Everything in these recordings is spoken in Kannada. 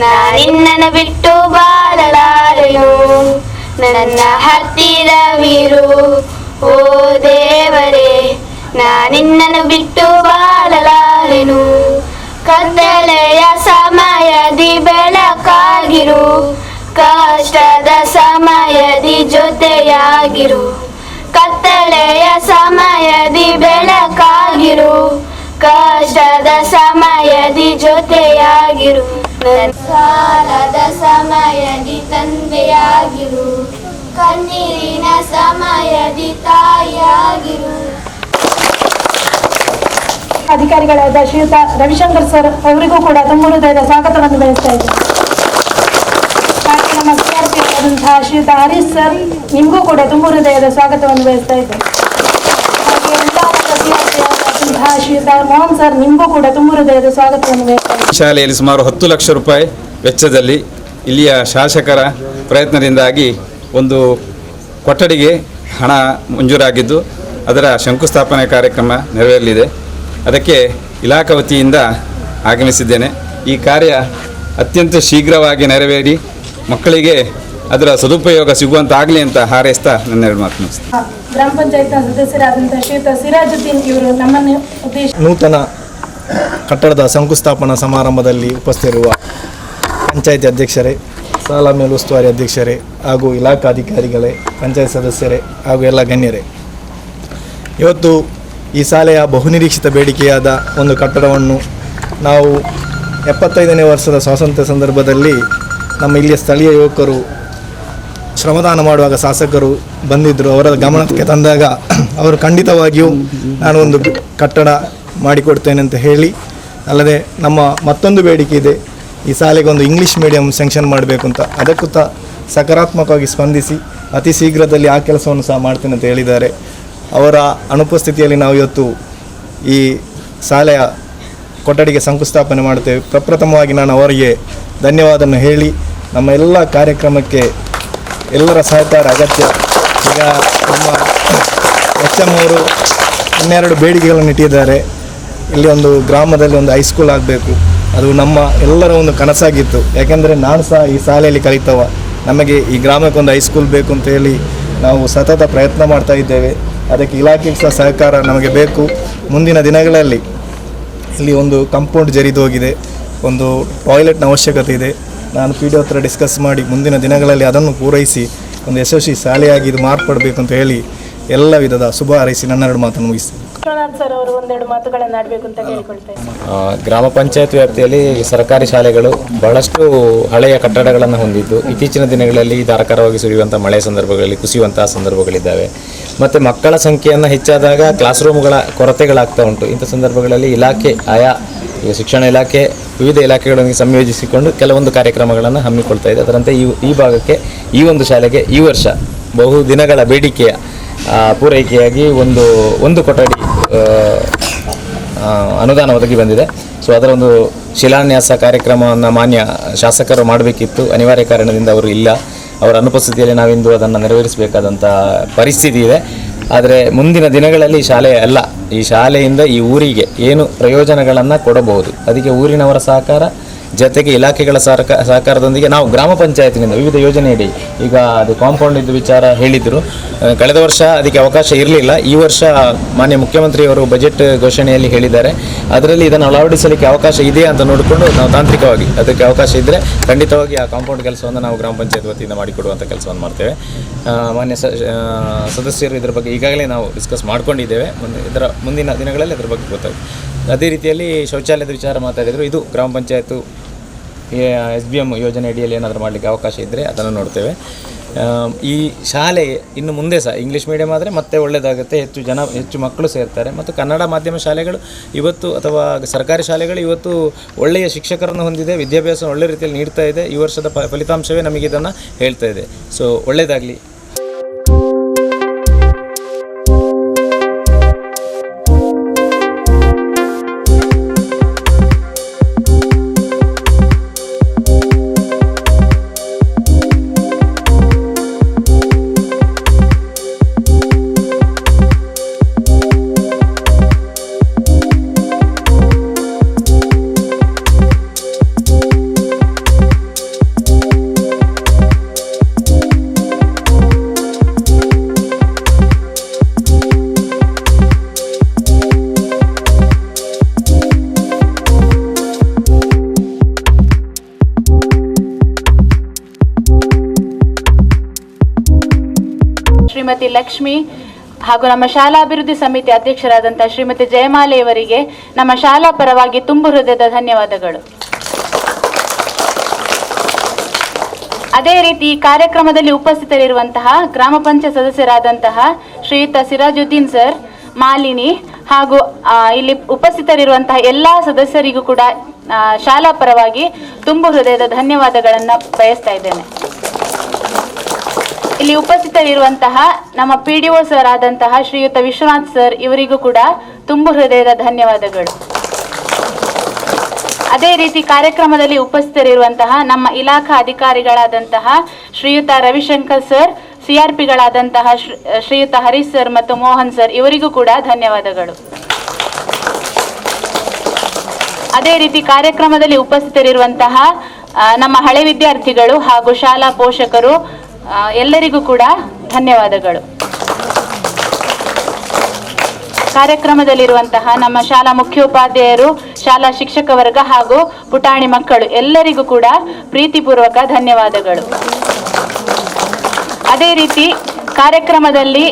ನಾನಿನ್ನನ್ನು ಬಿಟ್ಟು ಬಾಳಲಾರೆನು. ನನ್ನ ಹತ್ತಿರವಿರು ಓ ದೇವರೇ, ನಾನಿನ್ನನ್ನು ಬಿಟ್ಟು ಬಾಳಲಾರೆನು. ಕತ್ತಲೆಯ ಸಮಯದಿ ಬೆಳಕಾಗಿರು, ಕಷ್ಟದ ಸಮಯದಿ ಜೊತೆಯಾಗಿರು. ಕತ್ತಲೆಯ ಸಮಯದಿ ಬೆಳಕಾಗಿರು, ಕಷ್ಟದ ಸಮಯದಿ ಜೊತೆಯಾಗಿರು. ಸಾಲದ ಸಮಯದಿ ತಂದೆಯಾಗಿರು, ಕಣ್ಣೀರಿನ ಸಮಯದಿ ತಾಯಿಯಾಗಿರು. ಅಧಿಕಾರಿಗಳಾದ ಶ್ರೀಯುತ ರವಿಶಂಕರ್ ಸರ್ ಅವರಿಗೂ ಕೂಡ ತುಂಬ ಹೃದಯದ ಸ್ವಾಗತವನ್ನು ಬಯಸ್ತಾ ಇದ್ದೇನೆ. ಹಾಗೆ ನಮ್ಮ ವಿದ್ಯಾರ್ಥಿಗಳಾದಂತಹ ಶ್ರೀಯುತ ಹರೀಶ್ ಸರ್, ನಿಮಗೂ ಕೂಡ ತುಂಬ ಹೃದಯದ ಸ್ವಾಗತವನ್ನು ಬಯಸ್ತಾ ಇದ್ದೇನೆ. ಹಾಗೆ ವಿದ್ಯಾರ್ಥಿಗಳಾದಂತಹ ಶ್ರೀಯುತ ಮೋಹನ್ ಸರ್, ನಿಮಗೂ ಕೂಡ ತುಂಬ ಹೃದಯದ ಸ್ವಾಗತವನ್ನು ಬಯಸ್ತಾ ಇದ್ದೇನೆ. ಶಾಲೆಯಲ್ಲಿ ಸುಮಾರು 10 ಲಕ್ಷ ರೂಪಾಯಿ ವೆಚ್ಚದಲ್ಲಿ ಇಲ್ಲಿಯ ಶಾಸಕರ ಪ್ರಯತ್ನದಿಂದಾಗಿ ಒಂದು ಕೊಠಡಿಗೆ ಹಣ ಮಂಜೂರಾಗಿದ್ದು ಅದರ ಶಂಕುಸ್ಥಾಪನೆ ಕಾರ್ಯಕ್ರಮ ನೆರವೇರಲಿದೆ. ಅದಕ್ಕೆ ಇಲಾಖಾ ವತಿಯಿಂದ ಆಗಮಿಸಿದ್ದೇನೆ. ಈ ಕಾರ್ಯ ಅತ್ಯಂತ ಶೀಘ್ರವಾಗಿ ನೆರವೇರಿ ಮಕ್ಕಳಿಗೆ ಅದರ ಸದುಪಯೋಗ ಸಿಗುವಂತಾಗಲಿ ಅಂತ ಹಾರೈಸ್ತಾ ನನ್ನೆರಡು ಮಾತು ಮುಗಿಸ್ತೀನಿ. ಗ್ರಾಮ ಪಂಚಾಯತ್ ಸದಸ್ಯರಾದಂತಹ ಶ್ರೀಯುತ ಸಿರಾಜುದ್ದೀನ್ ಇವರು ನಮ್ಮನ್ನು ಉದ್ದೇಶಿಸಿ ನೂತನ ಕಟ್ಟಡದ ಶಂಕುಸ್ಥಾಪನಾ ಸಮಾರಂಭದಲ್ಲಿ ಉಪಸ್ಥಿತಿರುವ ಪಂಚಾಯತಿ ಅಧ್ಯಕ್ಷರೇ, ಸಾಲ ಮೇಲುಸ್ತುವಾರಿ ಅಧ್ಯಕ್ಷರೇ ಹಾಗೂ ಇಲಾಖಾಧಿಕಾರಿಗಳೇ, ಪಂಚಾಯತ್ ಸದಸ್ಯರೇ ಹಾಗೂ ಎಲ್ಲ ಗಣ್ಯರೇ, ಇವತ್ತು ಈ ಶಾಲೆಯ ಬಹುನಿರೀಕ್ಷಿತ ಬೇಡಿಕೆಯಾದ ಒಂದು ಕಟ್ಟಡವನ್ನು ನಾವು 75ನೇ ವರ್ಷದ ಸ್ವಾತಂತ್ರ್ಯ ಸಂದರ್ಭದಲ್ಲಿ ನಮ್ಮ ಇಲ್ಲಿಯ ಸ್ಥಳೀಯ ಯುವಕರು ಶ್ರಮದಾನ ಮಾಡುವಾಗ ಶಾಸಕರು ಬಂದಿದ್ದರು. ಅವರ ಗಮನಕ್ಕೆ ತಂದಾಗ ಅವರು ಖಂಡಿತವಾಗಿಯೂ ನಾನು ಒಂದು ಕಟ್ಟಡ ಮಾಡಿಕೊಡ್ತೇನೆ ಅಂತ ಹೇಳಿ, ಅಲ್ಲದೆ ನಮ್ಮ ಮತ್ತೊಂದು ಬೇಡಿಕೆ ಇದೆ, ಈ ಶಾಲೆಗೆ ಒಂದು ಇಂಗ್ಲೀಷ್ ಮೀಡಿಯಂ ಸ್ಯಾಂಕ್ಷನ್ ಮಾಡಬೇಕು ಅಂತ. ಅದಕ್ಕೂ ಸಕಾರಾತ್ಮಕವಾಗಿ ಸ್ಪಂದಿಸಿ ಅತಿ ಶೀಘ್ರದಲ್ಲಿ ಆ ಕೆಲಸವನ್ನು ಸಹ ಮಾಡ್ತೇನೆ ಅಂತ ಹೇಳಿದ್ದಾರೆ. ಅವರ ಅನುಪಸ್ಥಿತಿಯಲ್ಲಿ ನಾವು ಇವತ್ತು ಈ ಶಾಲೆಯ ಕೊಠಡಿಗೆ ಶಂಕುಸ್ಥಾಪನೆ ಮಾಡ್ತೇವೆ. ಪ್ರಪ್ರಥಮವಾಗಿ ನಾನು ಅವರಿಗೆ ಧನ್ಯವಾದವನ್ನು ಹೇಳಿ, ನಮ್ಮ ಎಲ್ಲ ಕಾರ್ಯಕ್ರಮಕ್ಕೆ ಎಲ್ಲರ ಸಹಕಾರ ಅಗತ್ಯ. ಈಗ ನಮ್ಮ HM ಅವರು 12 ಬೇಡಿಕೆಗಳನ್ನು ಇಟ್ಟಿದ್ದಾರೆ. ಇಲ್ಲಿ ಒಂದು ಗ್ರಾಮದಲ್ಲಿ ಒಂದು ಹೈಸ್ಕೂಲ್ ಆಗಬೇಕು, ಅದು ನಮ್ಮ ಎಲ್ಲರ ಒಂದು ಕನಸಾಗಿತ್ತು. ಯಾಕೆಂದರೆ ನಾನು ಸಹ ಈ ಶಾಲೆಯಲ್ಲಿ ಕಲಿತವ, ನಮಗೆ ಈ ಗ್ರಾಮಕ್ಕೆ ಒಂದು ಹೈಸ್ಕೂಲ್ ಬೇಕು ಅಂತ ಹೇಳಿ ನಾವು ಸತತ ಪ್ರಯತ್ನ ಮಾಡ್ತಾ ಇದ್ದೇವೆ. ಅದಕ್ಕೆ ಇಲಾಖೆಗೆ ಸಹ ಸಹಕಾರ ನಮಗೆ ಬೇಕು. ಮುಂದಿನ ದಿನಗಳಲ್ಲಿ ಇಲ್ಲಿ ಒಂದು ಕಾಂಪೌಂಡ್ ಜರಿದು ಹೋಗಿದೆ, ಒಂದು ಟಾಯ್ಲೆಟ್ನ ಅವಶ್ಯಕತೆ ಇದೆ. ನಾನು PDO ಹತ್ರ ಡಿಸ್ಕಸ್ ಮಾಡಿ ಮುಂದಿನ ದಿನಗಳಲ್ಲಿ ಅದನ್ನು ಪೂರೈಸಿ ಒಂದು ಯಶಸ್ವಿ ಶಾಲೆಯಾಗಿ ಇದು ಮಾರ್ಪಡಬೇಕು ಅಂತ ಹೇಳಿ ಎಲ್ಲ ವಿಧದ ಶುಭ ಹಾರೈಸಿ ನನ್ನೆರಡು ಮಾತನ್ನು ಮುಗಿಸ್ತೀನಿ. ಸರ್ ಅವರು ಒಂದೆರಡು ಮಾತುಗಳನ್ನು ಆಡಬೇಕು ಅಂತ ಕೇಳಿಕೊಳ್ತೇನೆ. ಗ್ರಾಮ ಪಂಚಾಯತ್ ವ್ಯಾಪ್ತಿಯಲ್ಲಿ ಸರ್ಕಾರಿ ಶಾಲೆಗಳು ಬಹಳಷ್ಟು ಹಳೆಯ ಕಟ್ಟಡಗಳನ್ನು ಹೊಂದಿದ್ದು ಇತ್ತೀಚಿನ ದಿನಗಳಲ್ಲಿ ಧಾರಾಕಾರವಾಗಿ ಸುರಿಯುವಂಥ ಮಳೆ ಸಂದರ್ಭಗಳಲ್ಲಿ ಕುಸಿಯುವಂತಹ ಸಂದರ್ಭಗಳಿದ್ದಾವೆ. ಮತ್ತು ಮಕ್ಕಳ ಸಂಖ್ಯೆಯನ್ನು ಹೆಚ್ಚಾದಾಗ ಕ್ಲಾಸ್ ರೂಮ್ಗಳ ಕೊರತೆಗಳಾಗ್ತಾ ಉಂಟು. ಇಂಥ ಸಂದರ್ಭಗಳಲ್ಲಿ ಇಲಾಖೆ ಈಗ ಶಿಕ್ಷಣ ಇಲಾಖೆ ವಿವಿಧ ಇಲಾಖೆಗಳೊಂದಿಗೆ ಸಂಯೋಜಿಸಿಕೊಂಡು ಕೆಲವೊಂದು ಕಾರ್ಯಕ್ರಮಗಳನ್ನು ಹಮ್ಮಿಕೊಳ್ತಾ ಇದೆ. ಅದರಂತೆ ಈ ಭಾಗಕ್ಕೆ ಈ ಒಂದು ಶಾಲೆಗೆ ಈ ವರ್ಷ ಬಹು ದಿನಗಳ ಬೇಡಿಕೆಯ ಪೂರೈಕೆಯಾಗಿ ಒಂದು ಕೊಠಡಿ ಅನುದಾನ ಒದಗಿ ಬಂದಿದೆ. ಸೊ ಅದರ ಒಂದು ಶಿಲಾನ್ಯಾಸ ಕಾರ್ಯಕ್ರಮವನ್ನು ಮಾನ್ಯ ಶಾಸಕರು ಮಾಡಬೇಕಿತ್ತು. ಅನಿವಾರ್ಯ ಕಾರಣದಿಂದ ಅವರು ಇಲ್ಲ. ಅವರ ಅನುಪಸ್ಥಿತಿಯಲ್ಲಿ ನಾವಿಂದು ಅದನ್ನು ನೆರವೇರಿಸಬೇಕಾದಂಥ ಪರಿಸ್ಥಿತಿ ಇದೆ. ಆದರೆ ಮುಂದಿನ ದಿನಗಳಲ್ಲಿ ಈ ಶಾಲೆಯಿಂದ ಈ ಊರಿಗೆ ಏನು ಪ್ರಯೋಜನಗಳನ್ನು ಕೊಡಬಹುದು, ಅದಕ್ಕೆ ಊರಿನವರ ಸಹಕಾರ ಜೊತೆಗೆ ಇಲಾಖೆಗಳ ಸಹಕಾರದೊಂದಿಗೆ ನಾವು ಗ್ರಾಮ ಪಂಚಾಯತಿನಿಂದ ವಿವಿಧ ಯೋಜನೆಯಡಿ ಈಗ ಅದು ಕಾಂಪೌಂಡ್ ಇದ್ದು ವಿಚಾರ ಹೇಳಿದರು. ಕಳೆದ ವರ್ಷ ಅದಕ್ಕೆ ಅವಕಾಶ ಇರಲಿಲ್ಲ. ಈ ವರ್ಷ ಮಾನ್ಯ ಮುಖ್ಯಮಂತ್ರಿಯವರು ಬಜೆಟ್ ಘೋಷಣೆಯಲ್ಲಿ ಹೇಳಿದ್ದಾರೆ. ಅದರಲ್ಲಿ ಇದನ್ನು ಅಳವಡಿಸಲಿಕ್ಕೆ ಅವಕಾಶ ಇದೆಯಾ ಅಂತ ನೋಡಿಕೊಂಡು ನಾವು ತಾಂತ್ರಿಕವಾಗಿ ಅದಕ್ಕೆ ಅವಕಾಶ ಇದ್ದರೆ ಖಂಡಿತವಾಗಿ ಆ ಕಾಂಪೌಂಡ್ ಕೆಲಸವನ್ನು ನಾವು ಗ್ರಾಮ ಪಂಚಾಯತ್ ವತಿಯಿಂದ ಮಾಡಿಕೊಡುವಂಥ ಕೆಲಸವನ್ನು ಮಾಡ್ತೇವೆ. ಮಾನ್ಯ ಸದಸ್ಯರು ಇದರ ಬಗ್ಗೆ ಈಗಾಗಲೇ ನಾವು ಡಿಸ್ಕಸ್ ಮಾಡ್ಕೊಂಡಿದ್ದೇವೆ. ಇದರ ಮುಂದಿನ ದಿನಗಳಲ್ಲಿ ಅದರ ಬಗ್ಗೆ ಗೊತ್ತಾಗುತ್ತೆ. ಅದೇ ರೀತಿಯಲ್ಲಿ ಶೌಚಾಲಯದ ವಿಚಾರ ಮಾತಾಡಿದರು. ಇದು ಗ್ರಾಮ ಪಂಚಾಯತು SBM ಯೋಜನೆ ಅಡಿಯಲ್ಲಿ ಏನಾದರೂ ಮಾಡಲಿಕ್ಕೆ ಅವಕಾಶ ಇದ್ದರೆ ಅದನ್ನು ನೋಡ್ತೇವೆ. ಈ ಶಾಲೆ ಇನ್ನು ಮುಂದೆ ಸಹ ಇಂಗ್ಲೀಷ್ ಮೀಡಿಯಮ್ ಆದರೆ ಮತ್ತೆ ಒಳ್ಳೆಯದಾಗುತ್ತೆ, ಹೆಚ್ಚು ಮಕ್ಕಳು ಸೇರ್ತಾರೆ. ಮತ್ತು ಕನ್ನಡ ಮಾಧ್ಯಮ ಶಾಲೆಗಳು ಇವತ್ತು ಅಥವಾ ಸರ್ಕಾರಿ ಶಾಲೆಗಳು ಇವತ್ತು ಒಳ್ಳೆಯ ಶಿಕ್ಷಕರನ್ನು ಹೊಂದಿದೆ, ವಿದ್ಯಾಭ್ಯಾಸ ಒಳ್ಳೆಯ ರೀತಿಯಲ್ಲಿ ನೀಡ್ತಾ ಇದೆ. ಈ ವರ್ಷದ ಫಲಿತಾಂಶವೇ ನಮಗೆ ಇದನ್ನು ಹೇಳ್ತಾ ಇದೆ. ಸೊ ಒಳ್ಳೆಯದಾಗಲಿ. ಶ್ರೀಮತಿ ಲಕ್ಷ್ಮಿ ಹಾಗೂ ನಮ್ಮ ಶಾಲಾಭಿವೃದ್ಧಿ ಸಮಿತಿ ಅಧ್ಯಕ್ಷರಾದಂತಹ ಶ್ರೀಮತಿ ಜಯಮಾಲೆಯವರಿಗೆ ನಮ್ಮ ಶಾಲಾ ಪರವಾಗಿ ತುಂಬು ಹೃದಯದ ಧನ್ಯವಾದಗಳು. ಅದೇ ರೀತಿ ಈ ಕಾರ್ಯಕ್ರಮದಲ್ಲಿ ಉಪಸ್ಥಿತರಿರುವಂತಹ ಗ್ರಾಮ ಪಂಚಾಯತ್ ಸದಸ್ಯರಾದಂತಹ ಶ್ರೀಯುತ ಸಿರಾಜುದ್ದೀನ್ ಸರ್, ಮಾಲಿನಿ ಹಾಗೂ ಇಲ್ಲಿ ಉಪಸ್ಥಿತರಿರುವಂತಹ ಎಲ್ಲ ಸದಸ್ಯರಿಗೂ ಕೂಡ ಶಾಲಾ ಪರವಾಗಿ ತುಂಬು ಹೃದಯದ ಧನ್ಯವಾದಗಳನ್ನು ಬಯಸ್ತಾ ಇದ್ದೇನೆ. ಇಲ್ಲಿ ಉಪಸ್ಥಿತರಿರುವಂತಹ ನಮ್ಮ PDO ಸರ್ ಆದಂತಹ ಶ್ರೀಯುತ ವಿಶ್ವನಾಥ್ ಸರ್, ಇವರಿಗೂ ಕೂಡ ತುಂಬು ಹೃದಯದ ಧನ್ಯವಾದಗಳು. ಅದೇ ರೀತಿ ಕಾರ್ಯಕ್ರಮದಲ್ಲಿ ಉಪಸ್ಥಿತರಿರುವಂತಹ ನಮ್ಮ ಇಲಾಖಾ ಅಧಿಕಾರಿಗಳಾದಂತಹ ಶ್ರೀಯುತ ರವಿಶಂಕರ್ ಸರ್, CRPಗಳಾದಂತಹ ಶ್ರೀಯುತ ಹರೀಶ್ ಸರ್ ಮತ್ತು ಮೋಹನ್ ಸರ್, ಇವರಿಗೂ ಕೂಡ ಧನ್ಯವಾದಗಳು. ಅದೇ ರೀತಿ ಕಾರ್ಯಕ್ರಮದಲ್ಲಿ ಉಪಸ್ಥಿತರಿರುವಂತಹ ನಮ್ಮ ಹಳೆ ವಿದ್ಯಾರ್ಥಿಗಳು ಹಾಗೂ ಶಾಲಾ ಪೋಷಕರು ಎಲ್ಲರಿಗೂ ಕೂಡ ಧನ್ಯವಾದಗಳು. ಕಾರ್ಯಕ್ರಮದಲ್ಲಿರುವಂತಹ ನಮ್ಮ ಶಾಲಾ ಮುಖ್ಯೋಪಾಧ್ಯಾಯರು, ಶಾಲಾ ಶಿಕ್ಷಕ ವರ್ಗ ಹಾಗೂ ಪುಟಾಣಿ ಮಕ್ಕಳು ಎಲ್ಲರಿಗೂ ಕೂಡ ಪ್ರೀತಿಪೂರ್ವಕ ಧನ್ಯವಾದಗಳು. ಅದೇ ರೀತಿ ಕಾರ್ಯಕ್ರಮದಲ್ಲಿ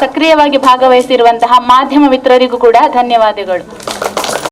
ಸಕ್ರಿಯವಾಗಿ ಭಾಗವಹಿಸಿರುವಂತಹ ಮಾಧ್ಯಮ ಮಿತ್ರರಿಗೂ ಕೂಡ ಧನ್ಯವಾದಗಳು.